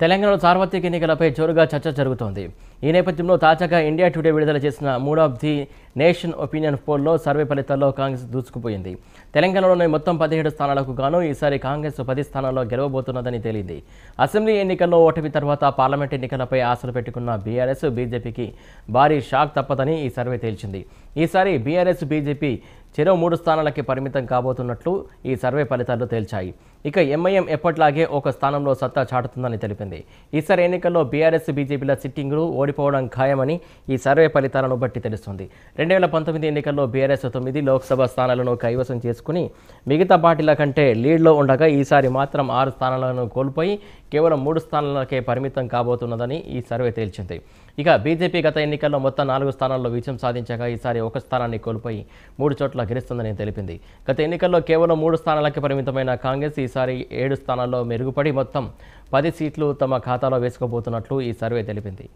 తెలంగాణలో సార్వత్రిక ఎన్నికలపై జోరుగా చర్చ జరుగుతోంది. ఈ నేపథ్యంలో తాజాగా ఇండియా టుడే విడుదల చేసిన mood of the nation opinion పోల్లో సర్వే ఫలితాల్లో కాంగ్రెస్ దూసుకుపోయింది. తెలంగాణలోని మొత్తం 17 స్థానాలకు గాను ఈసారి కాంగ్రెస్ 10 స్థానాల్లో గెలవబోతున్నదని తేలింది. అసెంబ్లీ ఎన్నికల్లో ఓటమి తర్వాత పార్లమెంట్ ఎన్నికలపై ఆశలు పెట్టుకున్న బీఆర్ఎస్, బీజేపీకి భారీ షాక్ తప్పదని ఈ సర్వే తేల్చింది. ఈసారి బీఆర్ఎస్, బీజేపీ చెరో 3 స్థానాలకి పరిమితం కాబోతున్నట్లు ఈ సర్వే ఫలితాలు తేల్చాయి. ఇక ఎంఐఎం ఎప్పట్లాగే ఒక స్థానంలో సత్తా చాటుతుందని తెలిపింది. ఈసారి ఎన్నికల్లో బీఆర్ఎస్, బీజేపీల సిట్టింగులు ఓడిపోవడం ఖాయమని ఈ సర్వే ఫలితాలను బట్టి తెలుస్తుంది. 2019 ఎన్నికల్లో బీఆర్ఎస్ 9 లోక్సభ స్థానాలను కైవసం చేసుకుని మిగతా పార్టీల కంటే లీడ్లో ఉండగా ఈసారి మాత్రం 6 స్థానాలను కోల్పోయి కేవలం 3 స్థానాలకే పరిమితం కాబోతున్నదని ఈ సర్వే తేల్చింది. ఇక బీజేపీ గత ఎన్నికల్లో మొత్తం 4 స్థానాల్లో విజయం సాధించగా ఈసారి 1 స్థానాన్ని కోల్పోయి 3 చోట్ల గెలుస్తుందని తెలిపింది. గత ఎన్నికల్లో కేవలం 3 స్థానాలకి పరిమితమైన కాంగ్రెస్ ఈసారి 7 స్థానాల్లో మెరుగుపడి మొత్తం 10 సీట్లు తమ ఖాతాలో వేసుకోబోతున్నట్లు ఈ సర్వే తెలిపింది.